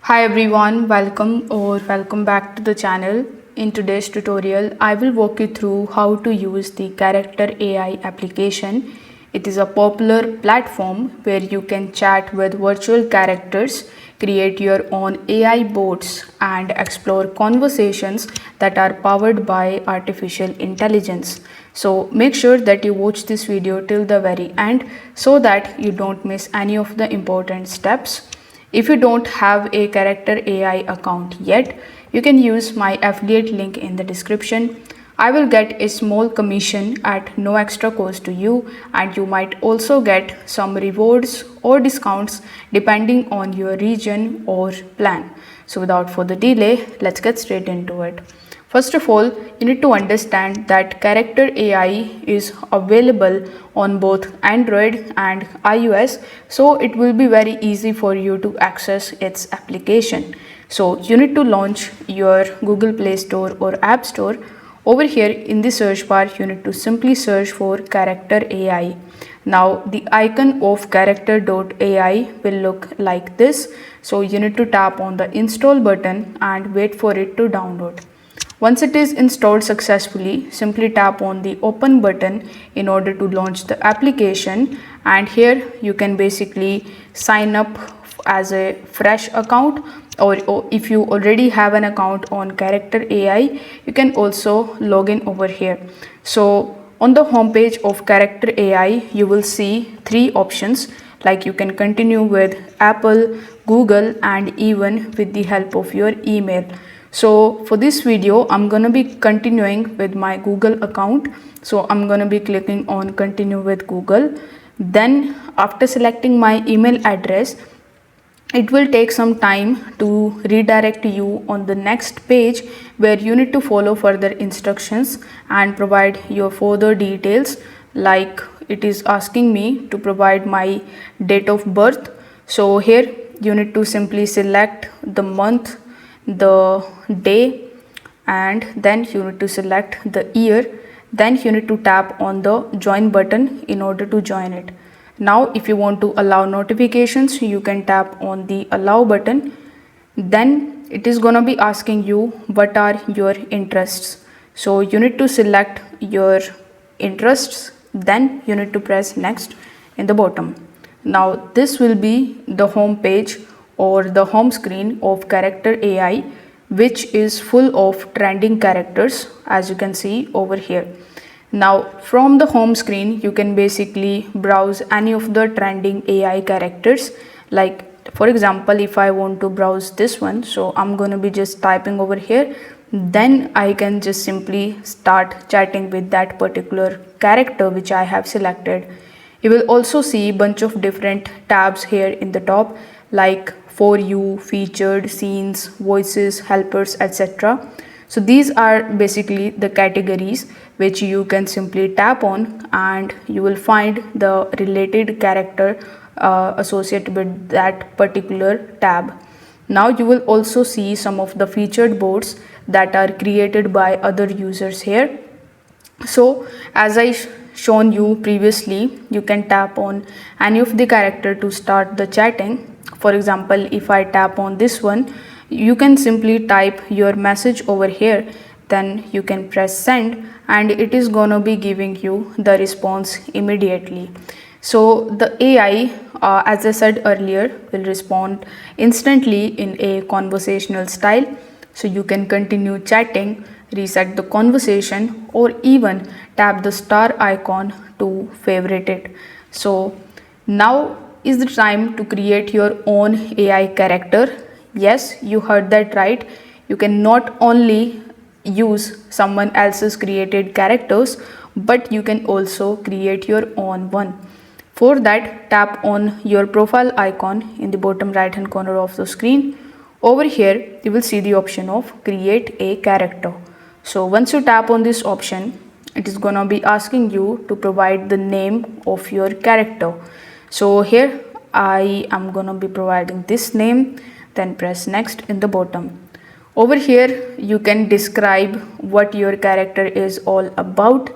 Hi everyone, welcome back to the channel. In today's tutorial, I will walk you through how to use the Character AI application. It is a popular platform where you can chat with virtual characters, create your own AI bots, and explore conversations that are powered by artificial intelligence. So make sure that you watch this video till the very end so that you don't miss any of the important steps. If you don't have a Character AI account yet, you can use my affiliate link in the description. I will get a small commission at no extra cost to you, and you might also get some rewards or discounts depending on your region or plan. So without further delay, let's get straight into it. First of all, you need to understand that Character AI is available on both Android and iOS, so it will be very easy for you to access its application. So you need to launch your Google Play Store or App Store. Over here in the search bar, you need to simply search for Character AI. Now the icon of character.ai will look like this. So you need to tap on the install button and wait for it to download. Once it is installed successfully, simply tap on the open button in order to launch the application, and here you can basically sign up as a fresh account, or if you already have an account on Character AI, you can also log in over here. So on the home page of Character AI, you will see three options, like you can continue with Apple, Google, and even with the help of your email. So for this video, I'm going to be continuing with my Google account. So I'm going to be clicking on continue with Google. Then after selecting my email address, it will take some time to redirect you on the next page where you need to follow further instructions and provide your further details, like it is asking me to provide my date of birth. So here you need to simply select the month, the day, and then you need to select the year. Then you need to tap on the join button in order to join it. Now if you want to allow notifications, you can tap on the allow button. Then it is gonna be asking you what are your interests. So you need to select your interests, then you need to press next in the bottom. Now this will be the home page or the home screen of Character AI, which is full of trending characters, as you can see over here. Now from the home screen, you can basically browse any of the trending AI characters. Like for example, if I want to browse this one, so I'm going to be just typing over here, then I can just simply start chatting with that particular character which I have selected. You will also see a bunch of different tabs here in the top, like for you, featured, scenes, voices, helpers, etc. So these are basically the categories which you can simply tap on, and you will find the related character associated with that particular tab. Now you will also see some of the featured boards that are created by other users here. So as I shown you previously, you can tap on any of the character to start the chatting. For example, if I tap on this one, you can simply type your message over here, then you can press send, and it is gonna be giving you the response immediately. So the AI, as I said earlier, will respond instantly in a conversational style. So you can continue chatting, reset the conversation, or even tap the star icon to favorite it. So now is the time to create your own AI character. Yes, you heard that right. You can not only use someone else's created characters, but you can also create your own one. For that, tap on your profile icon in the bottom right hand corner of the screen. Over here, you will see the option of create a character. So once you tap on this option, it is gonna be asking you to provide the name of your character. So here I am gonna be providing this name, then press next in the bottom. Over here you can describe what your character is all about.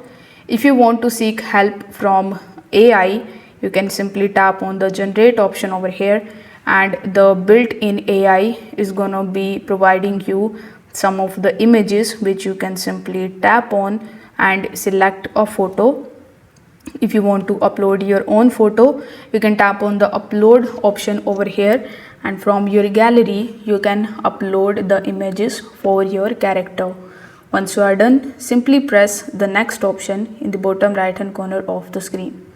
If you want to seek help from AI, you can simply tap on the generate option over here, and the built-in AI is gonna be providing you some of the images which you can simply tap on and select a photo. If you want to upload your own photo, you can tap on the upload option over here, and from your gallery you can upload the images for your character. Once you are done, simply press the next option in the bottom right hand corner of the screen.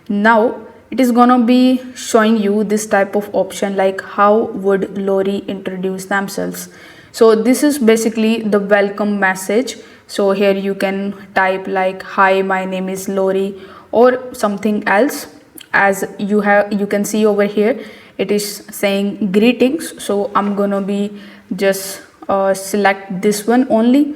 Now it is gonna be showing you this type of option like how would Lori introduce themselves. So this is basically the welcome message. So here you can type like, hi, my name is Lori, or something else. As you can see over here, it is saying greetings. So I'm gonna be just select this one only.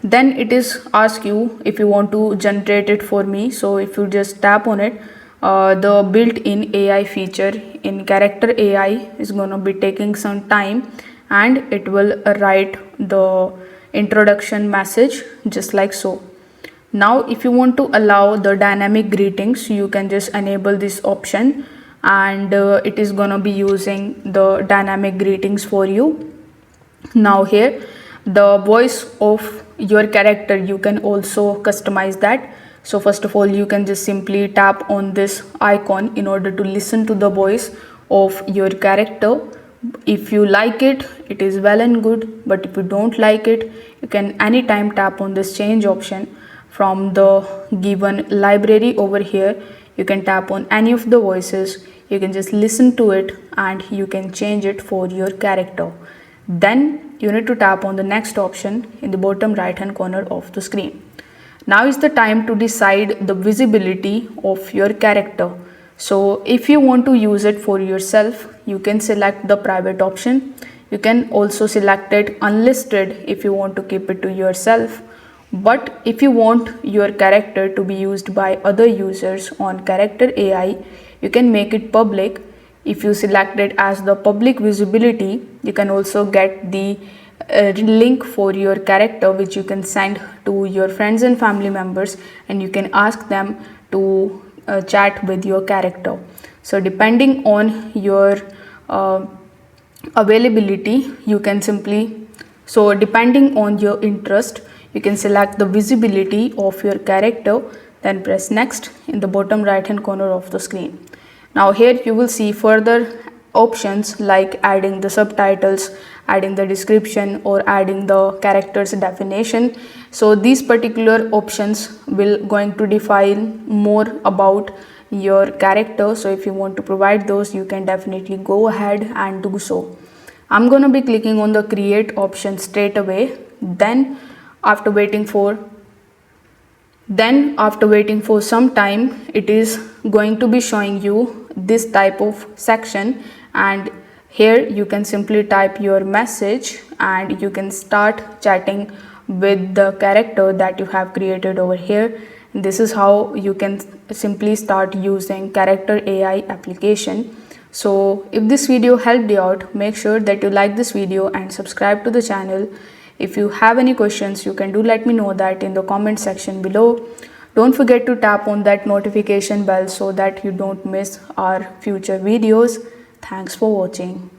Then it is ask you if you want to generate it for me. So if you just tap on it, the built-in AI feature in character AI is going to be taking some time, and it will write the introduction message just like so. Now if you want to allow the dynamic greetings, you can just enable this option, and it is going to be using the dynamic greetings for you. Now here the voice of your character, you can also customize that. So first of all, you can just simply tap on this icon in order to listen to the voice of your character. If you like it, it is well and good, but if you don't like it, you can anytime tap on this change option from the given library over here. You can tap on any of the voices, you can just listen to it, and you can change it for your character. Then you need to tap on the next option in the bottom right hand corner of the screen. Now is the time to decide the visibility of your character. So if you want to use it for yourself, you can select the private option. You can also select it unlisted if you want to keep it to yourself. But if you want your character to be used by other users on character AI, you can make it public. If you select it as the public visibility, you can also get the link for your character which you can send to your friends and family members, and you can ask them to chat with your character. So depending on your availability, you can simply, so depending on your interest, you can select the visibility of your character, then press next in the bottom right hand corner of the screen. Now here you will see further options like adding the subtitles, adding the description, or adding the character's definition. So these particular options will going to define more about your character. So if you want to provide those, you can definitely go ahead and do so. I'm going to be clicking on the create option straight away. Then after waiting for some time, it is going to be showing you this type of section, and here you can simply type your message and you can start chatting with the character that you have created over here. This is how you can simply start using character AI application. So if this video helped you out, make sure that you like this video and subscribe to the channel. If you have any questions, you can do let me know that in the comment section below. Don't forget to tap on that notification bell so that you don't miss our future videos. Thanks for watching.